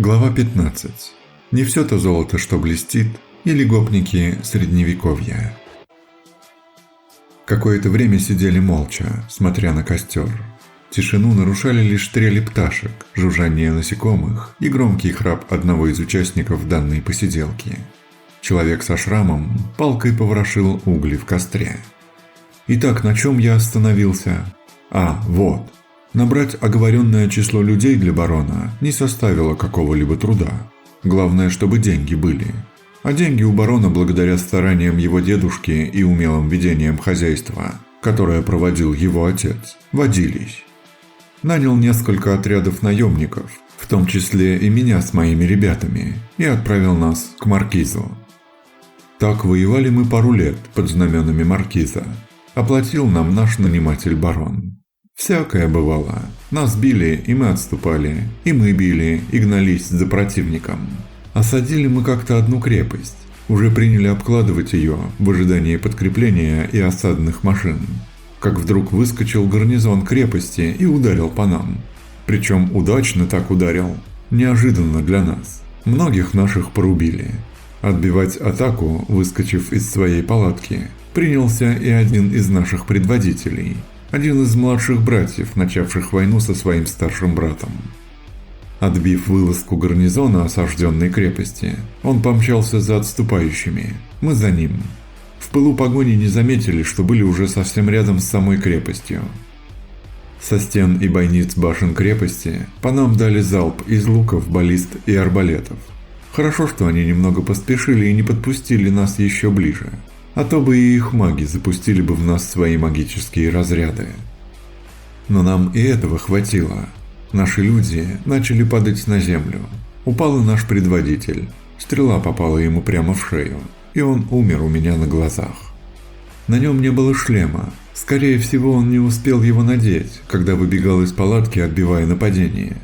Глава 15. Не все то золото, что блестит, или гопники средневековья. Какое-то время сидели молча, смотря на костер. Тишину нарушали лишь трели пташек, жужжание насекомых и громкий храп одного из участников данной посиделки. Человек со шрамом палкой поворошил угли в костре. Итак, на чем я остановился? Вот. Набрать оговоренное число людей для барона не составило какого-либо труда. Главное, чтобы деньги были. А деньги у барона, благодаря стараниям его дедушки и умелым ведениям хозяйства, которое проводил его отец, водились. Нанял несколько отрядов наемников, в том числе и меня с моими ребятами, и отправил нас к маркизу. Так воевали мы пару лет под знаменами маркиза. Оплатил нам наш наниматель барон. Всякое бывало. Нас били, и мы отступали, и мы били, и гнались за противником. Осадили мы как-то одну крепость. Уже приняли обкладывать ее в ожидании подкрепления и осадных машин. Как вдруг выскочил гарнизон крепости и ударил по нам. Причем удачно так ударил. Неожиданно для нас. Многих наших порубили. Отбивать атаку, выскочив из своей палатки, принялся и один из наших предводителей. Один из младших братьев, начавших войну со своим старшим братом. Отбив вылазку гарнизона осажденной крепости, он помчался за отступающими, мы за ним. В пылу погони не заметили, что были уже совсем рядом с самой крепостью. Со стен и бойниц башен крепости по нам дали залп из луков, баллист и арбалетов. Хорошо, что они немного поспешили и не подпустили нас еще ближе. А то бы и их маги запустили бы в нас свои магические разряды. Но нам и этого хватило. Наши люди начали падать на землю. Упал и наш предводитель. Стрела попала ему прямо в шею, и он умер у меня на глазах. На нем не было шлема. Скорее всего, он не успел его надеть, когда выбегал из палатки, отбивая нападение.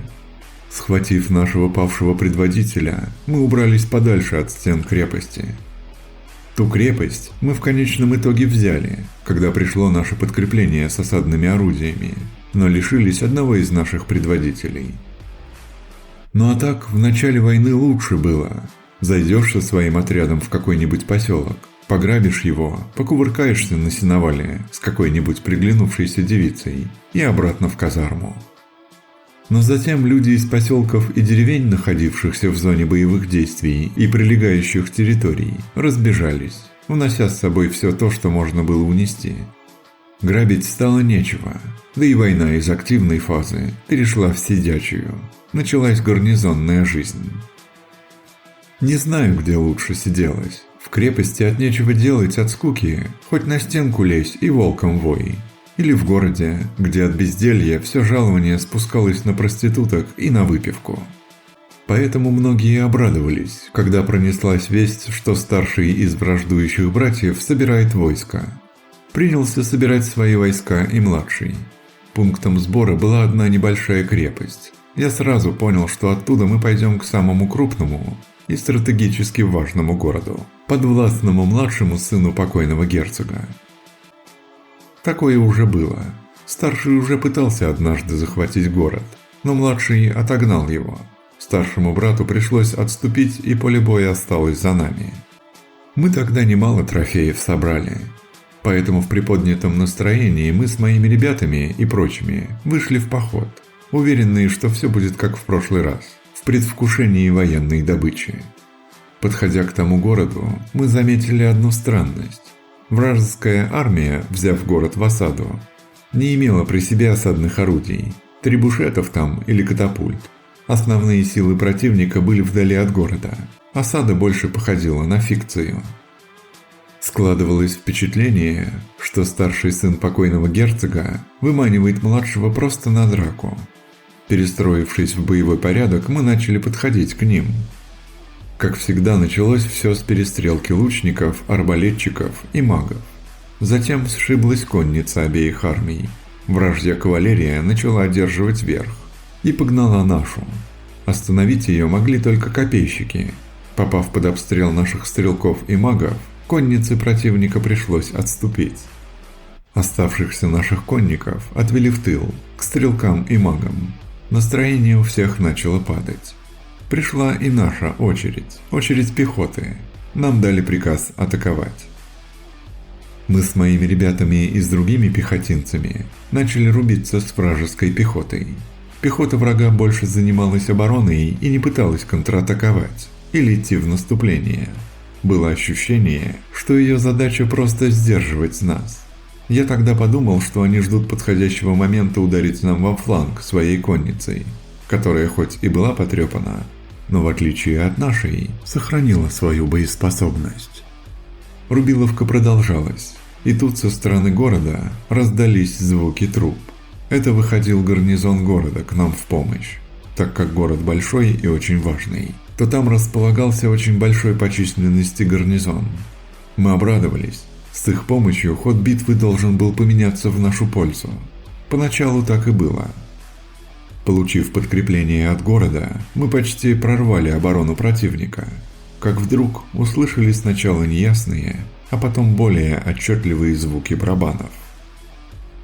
Схватив нашего павшего предводителя, мы убрались подальше от стен крепости. Ту крепость мы в конечном итоге взяли, когда пришло наше подкрепление с осадными орудиями, но лишились одного из наших предводителей. Ну а так, в начале войны лучше было. Зайдешь со своим отрядом в какой-нибудь поселок, пограбишь его, покувыркаешься на сеновале с какой-нибудь приглянувшейся девицей и обратно в казарму. Но затем люди из поселков и деревень, находившихся в зоне боевых действий и прилегающих территорий, разбежались, унося с собой все то, что можно было унести. Грабить стало нечего, да и война из активной фазы перешла в сидячую. Началась гарнизонная жизнь. Не знаю, где лучше сиделось. В крепости от нечего делать от скуки, хоть на стенку лезь и волком вой. Или в городе, где от безделья все жалование спускалось на проституток и на выпивку. Поэтому многие обрадовались, когда пронеслась весть, что старший из враждующих братьев собирает войско. Принялся собирать свои войска и младший. Пунктом сбора была одна небольшая крепость. Я сразу понял, что оттуда мы пойдем к самому крупному и стратегически важному городу, подвластному младшему сыну покойного герцога. Такое уже было. Старший уже пытался однажды захватить город, но младший отогнал его. Старшему брату пришлось отступить, и поле боя осталось за нами. Мы тогда немало трофеев собрали. Поэтому в приподнятом настроении мы с моими ребятами и прочими вышли в поход, уверенные, что все будет как в прошлый раз, в предвкушении военной добычи. Подходя к тому городу, мы заметили одну странность. Вражеская армия, взяв город в осаду, не имела при себе осадных орудий, требушетов там или катапульт. Основные силы противника были вдали от города. Осада больше походила на фикцию. Складывалось впечатление, что старший сын покойного герцога выманивает младшего просто на драку. Перестроившись в боевой порядок, мы начали подходить к ним. Как всегда, началось все с перестрелки лучников, арбалетчиков и магов. Затем сшиблась конница обеих армий. Вражья кавалерия начала одерживать верх и погнала нашу. Остановить ее могли только копейщики. Попав под обстрел наших стрелков и магов, коннице противника пришлось отступить. Оставшихся наших конников отвели в тыл, к стрелкам и магам. Настроение у всех начало падать. Пришла и наша очередь, очередь пехоты. Нам дали приказ атаковать. Мы с моими ребятами и с другими пехотинцами начали рубиться с вражеской пехотой. Пехота врага больше занималась обороной и не пыталась контратаковать или идти в наступление. Было ощущение, что ее задача просто сдерживать нас. Я тогда подумал, что они ждут подходящего момента ударить нам во фланг своей конницей, которая хоть и была потрепана, но в отличие от нашей, сохранила свою боеспособность. Рубиловка продолжалась, и тут со стороны города раздались звуки труп. Это выходил гарнизон города к нам в помощь. Так как город большой и очень важный, то там располагался очень большой по численности гарнизон. Мы обрадовались. С их помощью ход битвы должен был поменяться в нашу пользу. Поначалу так и было. Получив подкрепление от города, мы почти прорвали оборону противника, как вдруг услышали сначала неясные, а потом более отчетливые звуки барабанов.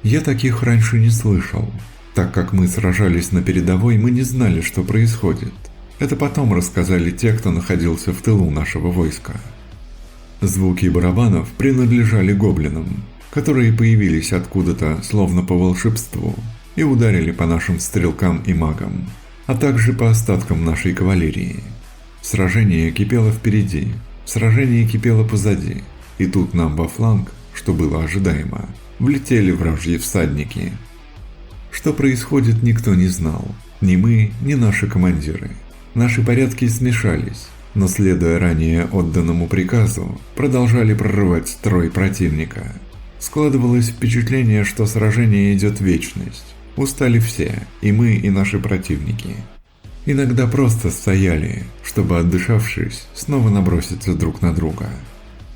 Я таких раньше не слышал. Так как мы сражались на передовой, мы не знали, что происходит. Это потом рассказали те, кто находился в тылу нашего войска. Звуки барабанов принадлежали гоблинам, которые появились откуда-то, словно по волшебству, и ударили по нашим стрелкам и магам, а также по остаткам нашей кавалерии. Сражение кипело впереди, сражение кипело позади, и тут нам во фланг, что было ожидаемо, влетели вражьи всадники. Что происходит, никто не знал, ни мы, ни наши командиры. Наши порядки смешались, но, следуя ранее отданному приказу, продолжали прорывать строй противника. Складывалось впечатление, что сражение идет вечность. Устали все, и мы, и наши противники. Иногда просто стояли, чтобы, отдышавшись, снова наброситься друг на друга.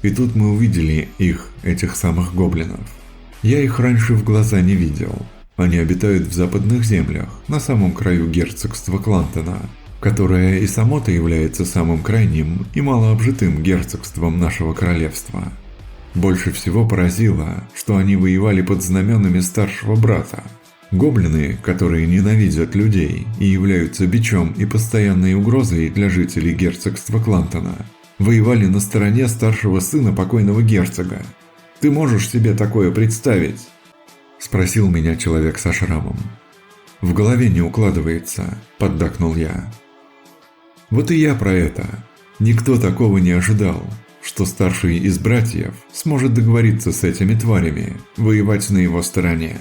И тут мы увидели их, этих самых гоблинов. Я их раньше в глаза не видел. Они обитают в западных землях, на самом краю герцогства Клантона, которое и само-то является самым крайним и малообжитым герцогством нашего королевства. Больше всего поразило, что они воевали под знаменами старшего брата. Гоблины, которые ненавидят людей и являются бичом и постоянной угрозой для жителей герцогства Клантона, воевали на стороне старшего сына покойного герцога. «Ты можешь себе такое представить?» – спросил меня человек со шрамом. «В голове не укладывается», – поддакнул я. Вот и я про это. Никто такого не ожидал, что старший из братьев сможет договориться с этими тварями, воевать на его стороне.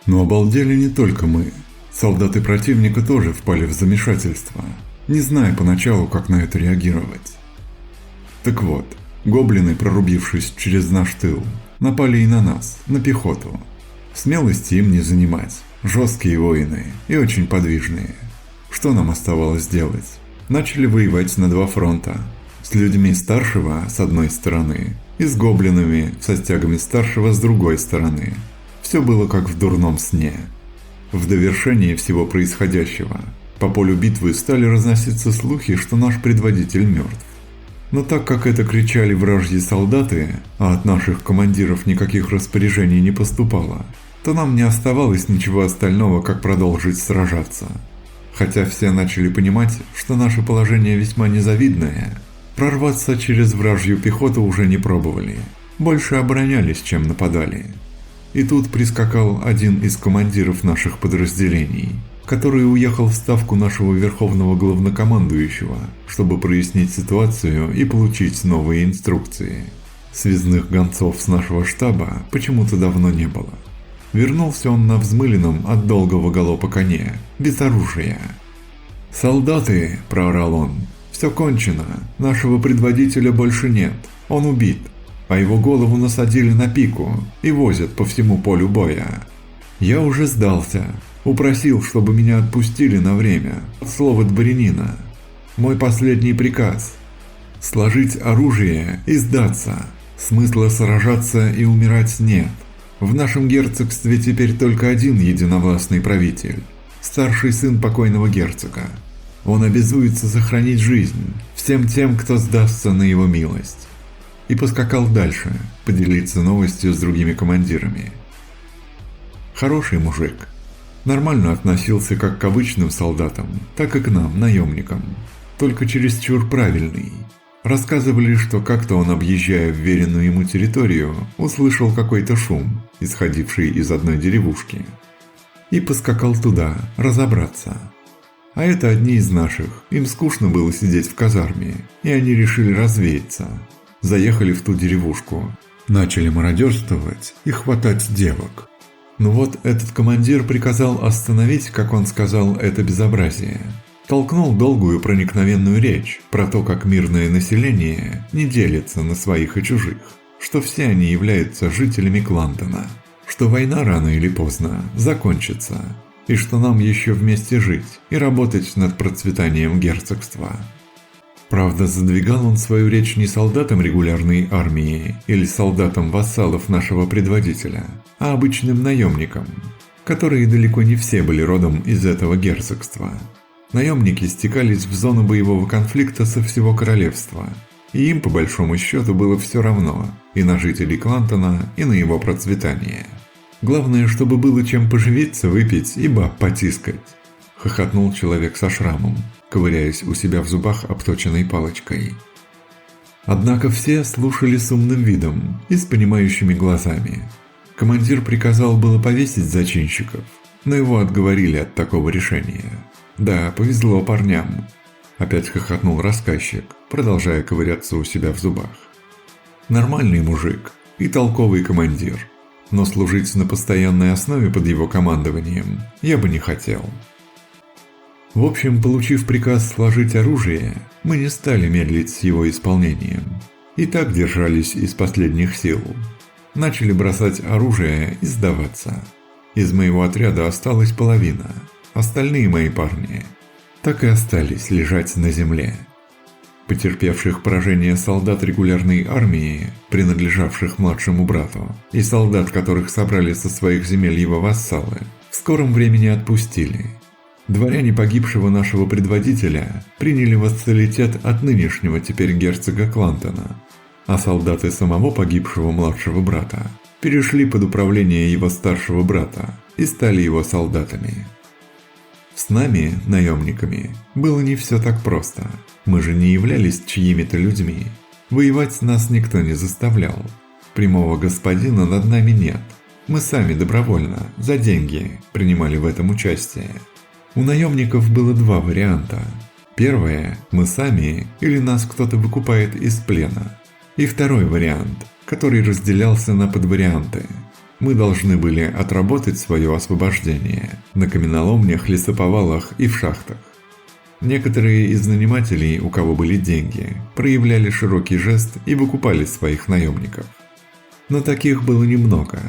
Но обалдели не только мы. Солдаты противника тоже впали в замешательство, не зная поначалу, как на это реагировать. Так вот, гоблины, прорубившись через наш тыл, напали и на нас, на пехоту. Смелости им не занимать, жесткие воины и очень подвижные. Что нам оставалось делать? Начали воевать на два фронта. С людьми старшего с одной стороны и с гоблинами со стягами старшего с другой стороны. Все было как в дурном сне. В довершении всего происходящего по полю битвы стали разноситься слухи, что наш предводитель мертв. Но так как это кричали вражьи солдаты, а от наших командиров никаких распоряжений не поступало, то нам не оставалось ничего остального, как продолжить сражаться. Хотя все начали понимать, что наше положение весьма незавидное, прорваться через вражью пехоту уже не пробовали, больше оборонялись, чем нападали. И тут прискакал один из командиров наших подразделений, который уехал в ставку нашего верховного главнокомандующего, чтобы прояснить ситуацию и получить новые инструкции. Связных гонцов с нашего штаба почему-то давно не было. Вернулся он на взмыленном от долгого галопа коне, без оружия. «Солдаты!» – проорал он. «Все кончено, нашего предводителя больше нет, он убит, а его голову насадили на пику и возят по всему полю боя. Я уже сдался, упросил, чтобы меня отпустили на время, от слова дворянина. Мой последний приказ – сложить оружие и сдаться, смысла сражаться и умирать нет. В нашем герцогстве теперь только один единовластный правитель – старший сын покойного герцога. Он обязуется сохранить жизнь всем тем, кто сдастся на его милость». И поскакал дальше, поделиться новостью с другими командирами. Хороший мужик. Нормально относился как к обычным солдатам, так и к нам, наемникам. Только чересчур правильный. Рассказывали, что как-то он, объезжая вверенную ему территорию, услышал какой-то шум, исходивший из одной деревушки. И поскакал туда, разобраться. А это одни из наших, им скучно было сидеть в казарме, и они решили развеяться. Заехали в ту деревушку, начали мародерствовать и хватать девок. Но вот этот командир приказал остановить, как он сказал, это безобразие. Толкнул долгую проникновенную речь про то, как мирное население не делится на своих и чужих, что все они являются жителями Клантона, что война рано или поздно закончится, и что нам еще вместе жить и работать над процветанием герцогства. Правда, задвигал он свою речь не солдатам регулярной армии или солдатам вассалов нашего предводителя, а обычным наемникам, которые далеко не все были родом из этого герцогства. Наемники стекались в зону боевого конфликта со всего королевства, и им по большому счету было все равно и на жителей Клантона, и на его процветание. Главное, чтобы было чем поживиться, выпить и баб потискать. Хохотнул человек со шрамом, ковыряясь у себя в зубах обточенной палочкой. Однако все слушали с умным видом и с понимающими глазами. Командир приказал было повесить зачинщиков, но его отговорили от такого решения. Да, повезло парням. Опять хохотнул рассказчик, продолжая ковыряться у себя в зубах. Нормальный мужик и толковый командир, но служить на постоянной основе под его командованием я бы не хотел. В общем, получив приказ сложить оружие, мы не стали медлить с его исполнением. И так держались из последних сил. Начали бросать оружие и сдаваться. Из моего отряда осталась половина. Остальные мои парни так и остались лежать на земле. Потерпевших поражение солдат регулярной армии, принадлежавших младшему брату, и солдат, которых собрали со своих земель его вассалы, в скором времени отпустили. Дворяне погибшего нашего предводителя приняли вассалитет от нынешнего теперь герцога Клантона, а солдаты самого погибшего младшего брата перешли под управление его старшего брата и стали его солдатами. С нами, наемниками, было не все так просто. Мы же не являлись чьими-то людьми. Воевать нас никто не заставлял. Прямого господина над нами нет. Мы сами добровольно, за деньги, принимали в этом участие. У наемников было два варианта. Первое – мы сами или нас кто-то выкупает из плена. И второй вариант, который разделялся на подварианты. Мы должны были отработать свое освобождение на каменоломнях, лесоповалах и в шахтах. Некоторые из нанимателей, у кого были деньги, проявляли широкий жест и выкупали своих наемников. Но таких было немного.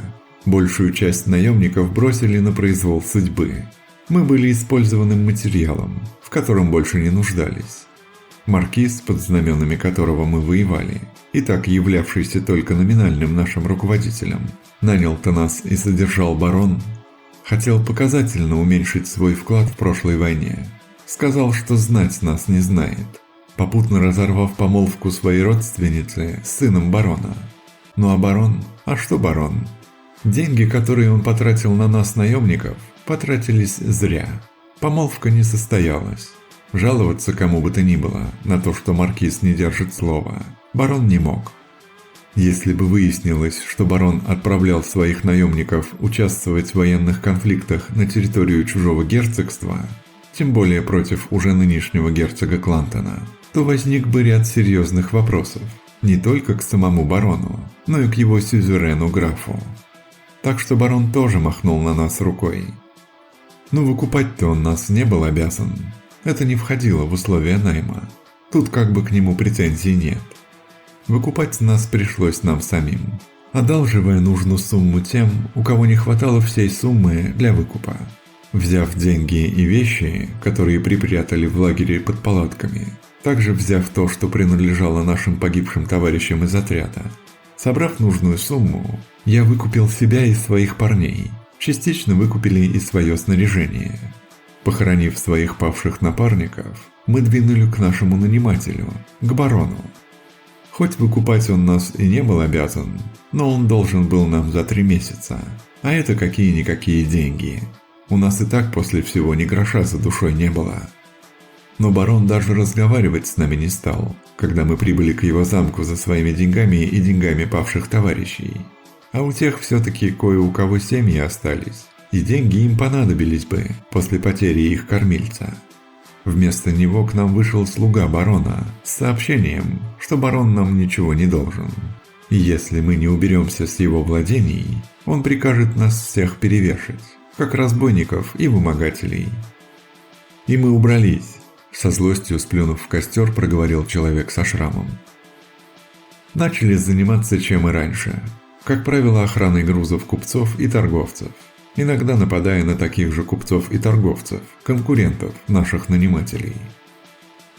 Большую часть наемников бросили на произвол судьбы. Мы были использованным материалом, в котором больше не нуждались. Маркиз, под знаменами которого мы воевали, и так являвшийся только номинальным нашим руководителем, нанял-то нас и содержал барон, хотел показательно уменьшить свой вклад в прошлой войне. Сказал, что знать нас не знает, попутно разорвав помолвку своей родственницы с сыном барона. Ну а барон? А что барон? Деньги, которые он потратил на нас, наемников, потратились зря. Помолвка не состоялась. Жаловаться кому бы то ни было на то, что маркиз не держит слова, барон не мог. Если бы выяснилось, что барон отправлял своих наемников участвовать в военных конфликтах на территорию чужого герцогства, тем более против уже нынешнего герцога Клантона, то возник бы ряд серьезных вопросов, не только к самому барону, но и к его сюзерену-графу. Так что барон тоже махнул на нас рукой. Но выкупать-то он нас не был обязан. Это не входило в условия найма. Тут как бы к нему претензий нет. Выкупать нас пришлось нам самим, одалживая нужную сумму тем, у кого не хватало всей суммы для выкупа. Взяв деньги и вещи, которые припрятали в лагере под палатками, также взяв то, что принадлежало нашим погибшим товарищам из отряда. Собрав нужную сумму, я выкупил себя и своих парней, частично выкупили и свое снаряжение. Похоронив своих павших напарников, мы двинули к нашему нанимателю, к барону. Хоть выкупать он нас и не был обязан, но он должен был нам за 3 месяца, а это какие-никакие деньги. У нас и так после всего ни гроша за душой не было. Но барон даже разговаривать с нами не стал, когда мы прибыли к его замку за своими деньгами и деньгами павших товарищей. А у тех все-таки кое у кого семьи остались, и деньги им понадобились бы после потери их кормильца. Вместо него к нам вышел слуга барона с сообщением, что барон нам ничего не должен. И если мы не уберемся с его владений, он прикажет нас всех перевешать, как разбойников и вымогателей. И мы убрались. Со злостью сплюнув в костер, проговорил человек со шрамом. Начали заниматься чем и раньше. Как правило, охраной грузов купцов и торговцев. Иногда нападая на таких же купцов и торговцев, конкурентов наших нанимателей.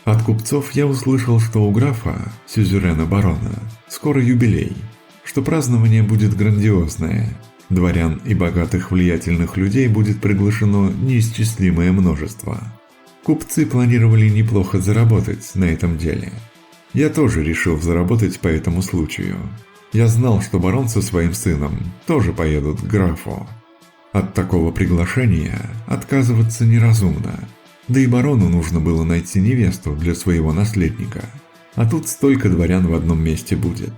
От купцов я услышал, что у графа, сюзерена барона, скоро юбилей, что празднование будет грандиозное. Дворян и богатых влиятельных людей будет приглашено неисчислимое множество. Купцы планировали неплохо заработать на этом деле. Я тоже решил заработать по этому случаю. Я знал, что барон со своим сыном тоже поедут к графу. От такого приглашения отказываться неразумно. Да и барону нужно было найти невесту для своего наследника. А тут столько дворян в одном месте будет.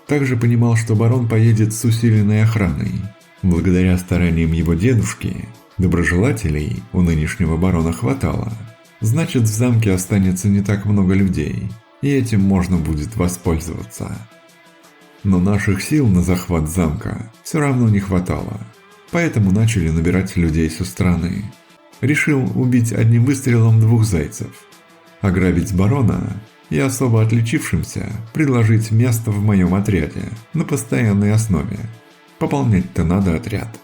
Также понимал, что барон поедет с усиленной охраной. Благодаря стараниям его дедушки, доброжелателей у нынешнего барона хватало. Значит, в замке останется не так много людей, и этим можно будет воспользоваться. Но наших сил на захват замка все равно не хватало, поэтому начали набирать людей со стороны. Решил убить одним выстрелом двух зайцев. Ограбить барона и особо отличившимся предложить место в моем отряде на постоянной основе. Пополнять-то надо отряд.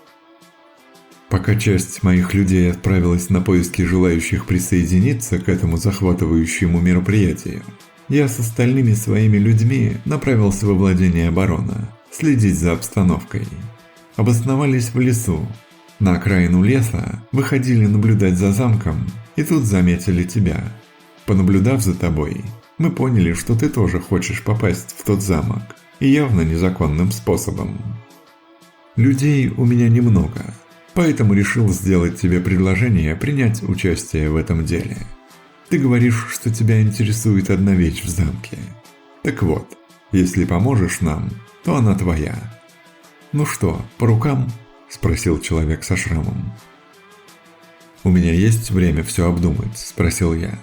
Пока часть моих людей отправилась на поиски желающих присоединиться к этому захватывающему мероприятию, я с остальными своими людьми направился во владение барона, следить за обстановкой. Обосновались в лесу. На окраину леса выходили наблюдать за замком, и тут заметили тебя. Понаблюдав за тобой, мы поняли, что ты тоже хочешь попасть в тот замок, и явно незаконным способом. Людей у меня немного, поэтому решил сделать тебе предложение принять участие в этом деле. Ты говоришь, что тебя интересует одна вещь в замке. Так вот, если поможешь нам, то она твоя. Ну что, по рукам? Спросил человек со шрамом. У меня есть время все обдумать, спросил я.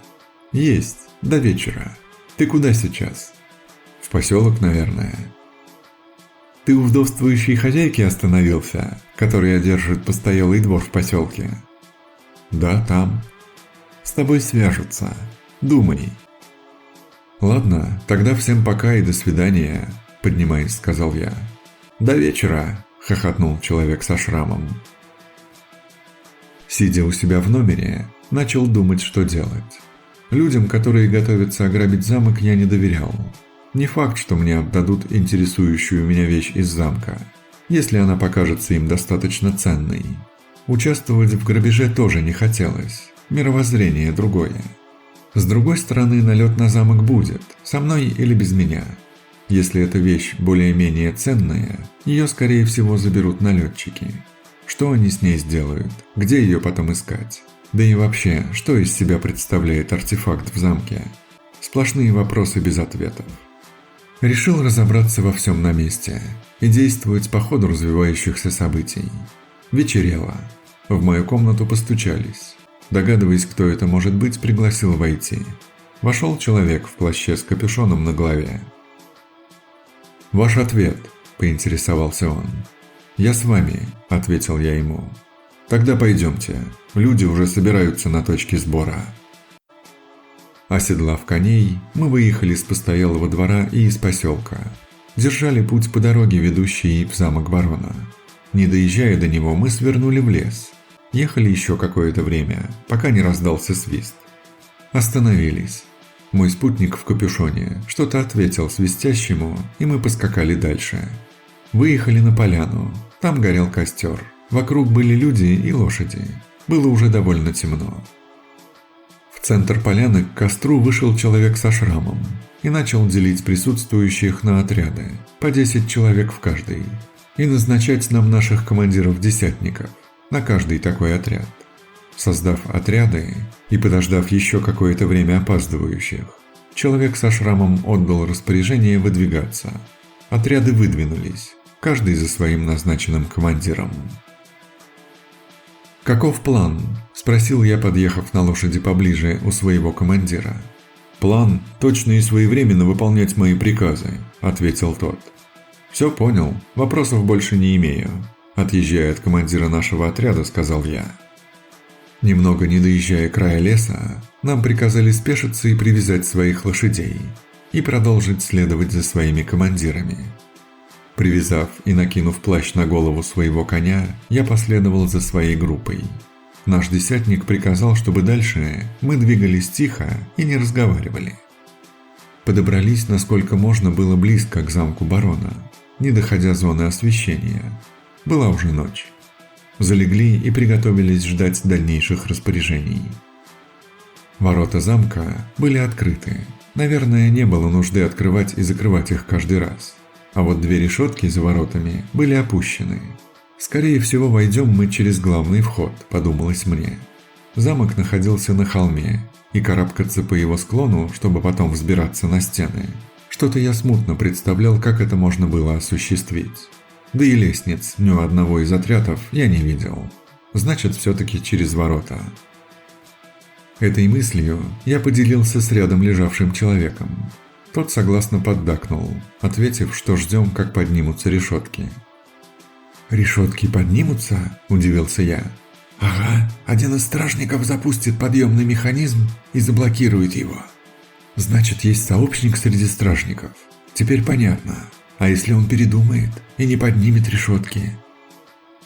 Есть, до вечера. Ты куда сейчас? В поселок, наверное. Ты у вдовствующей хозяйки остановился, которая держит постоялый двор в поселке? Да, там. С тобой свяжутся. Думай. Ладно, тогда всем пока и до свидания, поднимаясь, сказал я. До вечера, хохотнул человек со шрамом. Сидя у себя в номере, начал думать, что делать. Людям, которые готовятся ограбить замок, я не доверял. Не факт, что мне отдадут интересующую меня вещь из замка, если она покажется им достаточно ценной. Участвовать в грабеже тоже не хотелось, мировоззрение другое. С другой стороны, налет на замок будет, со мной или без меня. Если эта вещь более-менее ценная, ее скорее всего заберут налетчики. Что они с ней сделают, где ее потом искать? Да и вообще, что из себя представляет артефакт в замке? Сплошные вопросы без ответов. Решил разобраться во всем на месте и действовать по ходу развивающихся событий. Вечерело. В мою комнату постучались. Догадываясь, кто это может быть, пригласил войти. Вошел человек в плаще с капюшоном на голове. «Ваш ответ», – поинтересовался он. «Я с вами», – ответил я ему. «Тогда пойдемте, люди уже собираются на точке сбора». Оседлав коней, мы выехали с постоялого двора и из поселка. Держали путь по дороге, ведущей в замок барона. Не доезжая до него, мы свернули в лес. Ехали еще какое-то время, пока не раздался свист. Остановились. Мой спутник в капюшоне что-то ответил свистящему, и мы поскакали дальше. Выехали на поляну, там горел костер. Вокруг были люди и лошади. Было уже довольно темно. В центр поляны к костру вышел человек со шрамом и начал делить присутствующих на отряды, по 10 человек в каждый, и назначать нам наших командиров-десятников. на каждый такой отряд. Создав отряды и подождав еще какое-то время опаздывающих, человек со шрамом отдал распоряжение выдвигаться. Отряды выдвинулись, каждый за своим назначенным командиром. «Каков план?» – спросил я, подъехав на лошади поближе у своего командира. «План – точно и своевременно выполнять мои приказы», – ответил тот. «Все понял, вопросов больше не имею», – отъезжая от командира нашего отряда, сказал я. Немного не доезжая края леса, нам приказали спешиться и привязать своих лошадей и продолжить следовать за своими командирами. Привязав и накинув плащ на голову своего коня, я последовал за своей группой. Наш десятник приказал, чтобы дальше мы двигались тихо и не разговаривали. Подобрались, насколько можно было, близко к замку барона, не доходя зоны освещения. Была уже ночь. Залегли и приготовились ждать дальнейших распоряжений. Ворота замка были открыты. Наверное, не было нужды открывать и закрывать их каждый раз. А вот две решетки за воротами были опущены. «Скорее всего, войдем мы через главный вход», – подумалось мне. Замок находился на холме, и карабкаться по его склону, чтобы потом взбираться на стены. Что-то я смутно представлял, как это можно было осуществить. Да и лестниц ни у одного из отрядов я не видел. Значит, все-таки через ворота. Этой мыслью я поделился с рядом лежавшим человеком. Тот согласно поддакнул, ответив, что ждем, как поднимутся решетки. «Решетки поднимутся?» – удивился я. «Ага, один из стражников запустит подъемный механизм и заблокирует его. Значит, есть сообщник среди стражников. Теперь понятно. А если он передумает и не поднимет решетки?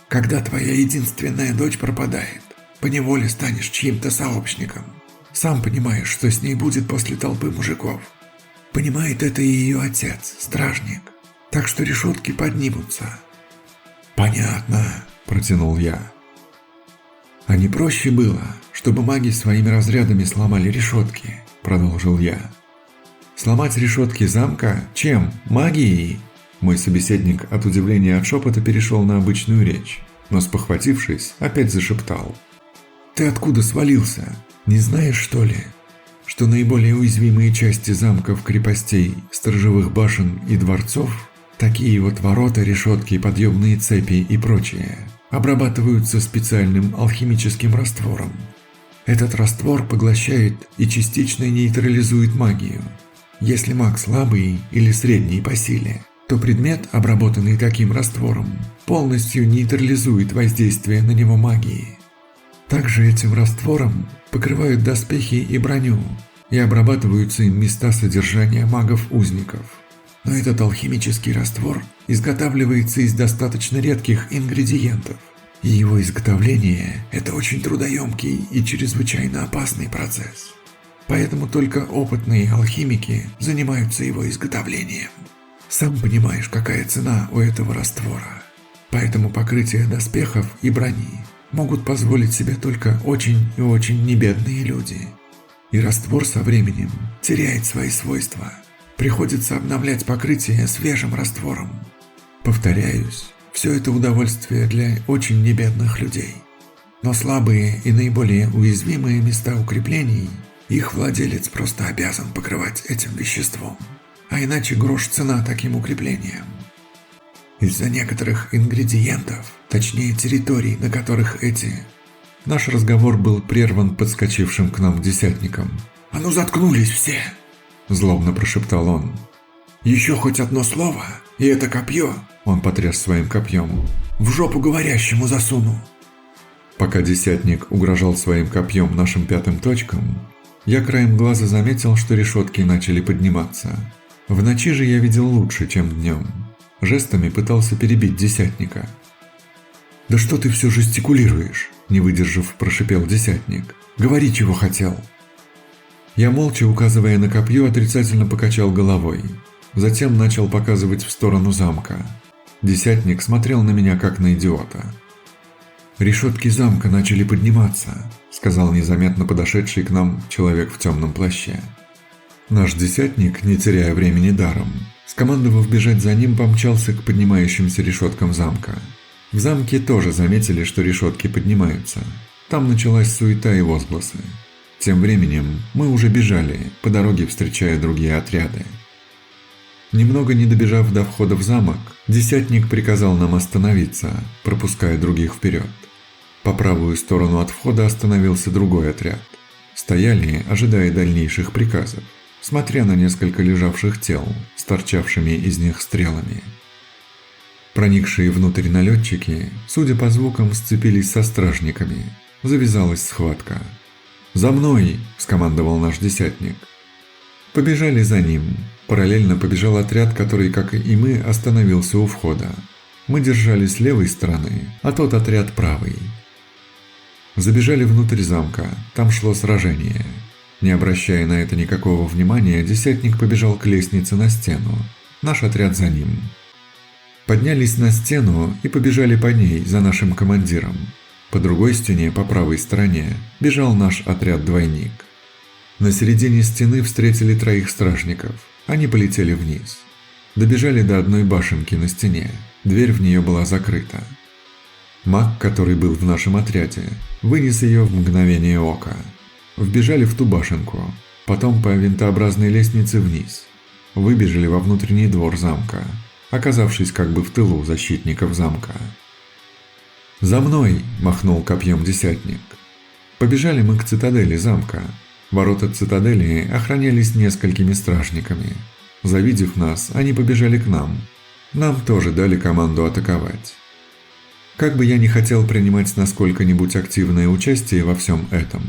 Когда твоя единственная дочь пропадает, поневоле станешь чьим-то сообщником. Сам понимаешь, что с ней будет после толпы мужиков. Понимает это и ее отец, стражник. Так что решетки поднимутся». «Понятно», – протянул я. «А не проще было, чтобы маги своими разрядами сломали решетки?» – продолжил я. «Сломать решетки замка? Чем? Магией?» Мой собеседник от удивления от шепота перешел на обычную речь, но, спохватившись, опять зашептал. «Ты откуда свалился? Не знаешь, что ли? Что наиболее уязвимые части замков, крепостей, сторожевых башен и дворцов, такие вот ворота, решетки, подъемные цепи и прочее, обрабатываются специальным алхимическим раствором. Этот раствор поглощает и частично нейтрализует магию. Если маг слабый или средний по силе, то предмет, обработанный таким раствором, полностью нейтрализует воздействие на него магии. Также этим раствором покрывают доспехи и броню, и обрабатываются им места содержания магов-узников. Но этот алхимический раствор изготавливается из достаточно редких ингредиентов, и его изготовление – это очень трудоемкий и чрезвычайно опасный процесс. Поэтому только опытные алхимики занимаются его изготовлением. Сам понимаешь, какая цена у этого раствора. Поэтому покрытие доспехов и брони могут позволить себе только очень и очень небедные люди. И раствор со временем теряет свои свойства. Приходится обновлять покрытие свежим раствором. Повторяюсь, все это удовольствие для очень небедных людей. Но слабые и наиболее уязвимые места укреплений их владелец просто обязан покрывать этим веществом. А иначе грош цена таким укреплениям. Из-за некоторых ингредиентов, точнее территорий, на которых эти... Наш разговор был прерван подскочившим к нам десятником. «А ну заткнулись все!» – злобно прошептал он. «Еще хоть одно слово, и это копье!» – он потряс своим копьем. «В жопу говорящему засуну!» Пока десятник угрожал своим копьем нашим пятым точкам, я краем глаза заметил, что решетки начали подниматься. В ночи же я видел лучше, чем днем. Жестами пытался перебить десятника. «Да что ты все жестикулируешь?» – не выдержав, прошипел десятник. «Говори, чего хотел». Я молча, указывая на копье, отрицательно покачал головой. Затем начал показывать в сторону замка. Десятник смотрел на меня, как на идиота. «Решетки замка начали подниматься», – сказал незаметно подошедший к нам человек в темном плаще. Наш десятник, не теряя времени даром, скомандовав бежать за ним, помчался к поднимающимся решеткам замка. В замке тоже заметили, что решетки поднимаются. Там началась суета и возгласы. Тем временем мы уже бежали, по дороге встречая другие отряды. Немного не добежав до входа в замок, десятник приказал нам остановиться, пропуская других вперед. По правую сторону от входа остановился другой отряд. Стояли, ожидая дальнейших приказов, смотря на несколько лежавших тел с торчавшими из них стрелами. Проникшие внутрь налетчики, судя по звукам, сцепились со стражниками. Завязалась схватка. «За мной!» – скомандовал наш десятник. Побежали за ним. Параллельно побежал отряд, который, как и мы, остановился у входа. Мы держались левой стороны, а тот отряд правой. Забежали внутрь замка, там шло сражение. Не обращая на это никакого внимания, десятник побежал к лестнице на стену. Наш отряд за ним. Поднялись на стену и побежали по ней за нашим командиром. По другой стене, по правой стороне, бежал наш отряд-двойник. На середине стены встретили 3 стражников. Они полетели вниз. Добежали до одной башенки на стене. Дверь в нее была закрыта. Маг, который был в нашем отряде, вынес ее в мгновение ока. Вбежали в ту башенку, потом по винтообразной лестнице вниз. Выбежали во внутренний двор замка, оказавшись как бы в тылу защитников замка. «За мной!» – махнул копьем десятник. Побежали мы к цитадели замка. Ворота цитадели охранялись несколькими стражниками. Завидев нас, они побежали к нам. Нам тоже дали команду атаковать. Как бы я ни хотел принимать насколько-нибудь активное участие во всем этом,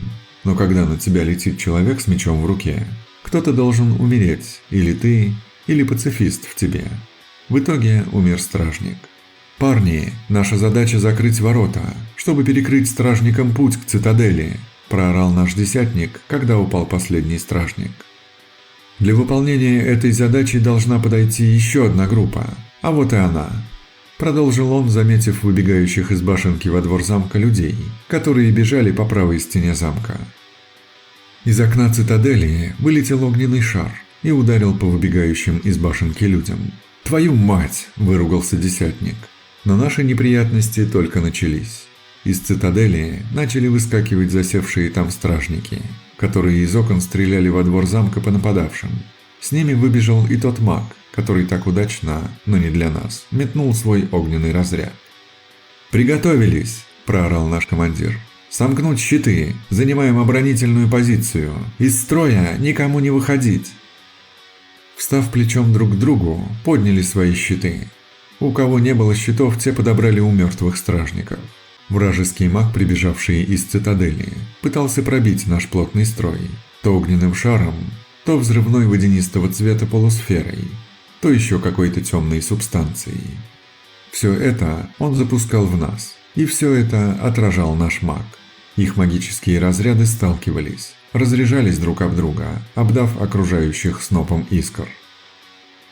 но когда на тебя летит человек с мечом в руке, кто-то должен умереть, или ты, или пацифист в тебе. В итоге умер стражник. «Парни, наша задача закрыть ворота, чтобы перекрыть стражникам путь к цитадели», проорал наш десятник, когда упал последний стражник. «Для выполнения этой задачи должна подойти еще одна группа, а вот и она», продолжил он, заметив выбегающих из башенки во двор замка людей, которые бежали по правой стене замка. Из окна цитадели вылетел огненный шар и ударил по выбегающим из башенки людям. «Твою мать!» – выругался десятник. Но наши неприятности только начались. Из цитадели начали выскакивать засевшие там стражники, которые из окон стреляли во двор замка по нападавшим. С ними выбежал и тот маг, который так удачно, но не для нас, метнул свой огненный разряд. «Приготовились!» – проорал наш командир. «Сомкнуть щиты! Занимаем оборонительную позицию! Из строя никому не выходить!» Встав плечом друг к другу, подняли свои щиты. У кого не было щитов, те подобрали у мертвых стражников. Вражеский маг, прибежавший из цитадели, пытался пробить наш плотный строй, то огненным шаром, то взрывной водянистого цвета полусферой, то еще какой-то темной субстанцией. Все это он запускал в нас, и все это отражал наш маг. Их магические разряды сталкивались, разряжались друг об друга, обдав окружающих снопом искр.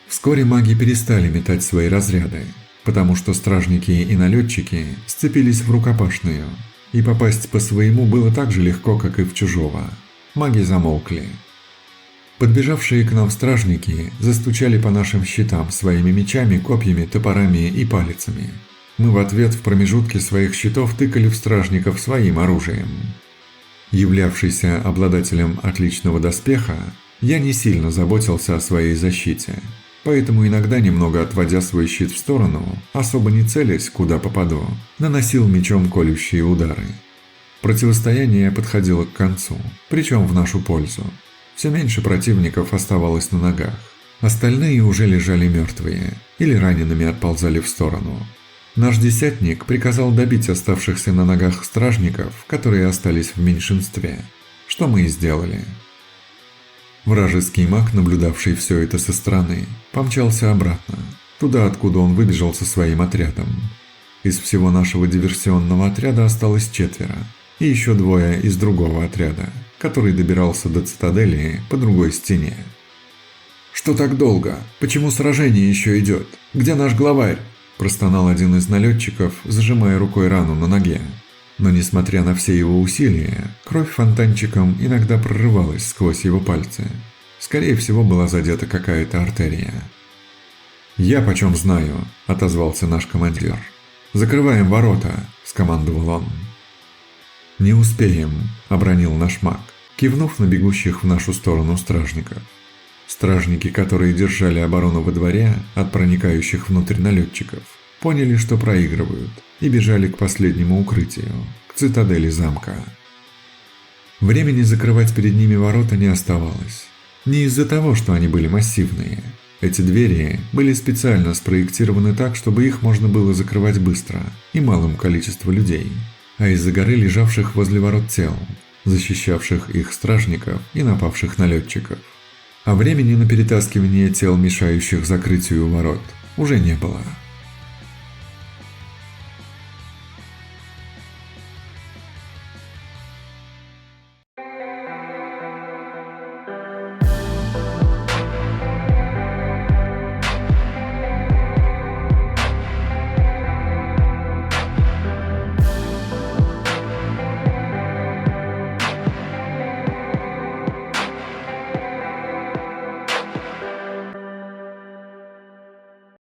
Вскоре маги перестали метать свои разряды, потому что стражники и налетчики сцепились в рукопашную, и попасть по своему было так же легко, как и в чужого. Маги замолкли. Подбежавшие к нам стражники застучали по нашим щитам своими мечами, копьями, топорами и палицами. Мы в ответ в промежутке своих щитов тыкали в стражников своим оружием. Являвшийся обладателем отличного доспеха, я не сильно заботился о своей защите, поэтому иногда, немного отводя свой щит в сторону, особо не целясь, куда попаду, наносил мечом колющие удары. Противостояние подходило к концу, причем в нашу пользу. Все меньше противников оставалось на ногах. Остальные уже лежали мертвые или ранеными отползали в сторону. Наш десятник приказал добить оставшихся на ногах стражников, которые остались в меньшинстве, что мы и сделали. Вражеский маг, наблюдавший все это со стороны, помчался обратно, туда, откуда он выбежал со своим отрядом. Из всего нашего диверсионного отряда осталось 4, и еще 2 из другого отряда, который добирался до цитадели по другой стене. «Что так долго? Почему сражение еще идет? Где наш главарь?» – простонал один из налетчиков, зажимая рукой рану на ноге. Но несмотря на все его усилия, кровь фонтанчиком иногда прорывалась сквозь его пальцы. Скорее всего, была задета какая-то артерия. «Я почем знаю», – отозвался наш командир. «Закрываем ворота!» – скомандовал он. «Не успеем», – обронил наш маг, кивнув на бегущих в нашу сторону стражников. Стражники, которые держали оборону во дворе от проникающих внутрь налетчиков, поняли, что проигрывают, и бежали к последнему укрытию, к цитадели замка. Времени закрывать перед ними ворота не оставалось. Не из-за того, что они были массивные. Эти двери были специально спроектированы так, чтобы их можно было закрывать быстро и малым количеством людей, а из-за горы лежавших возле ворот тел, защищавших их стражников и напавших налетчиков. А времени на перетаскивание тел, мешающих закрытию ворот, уже не было.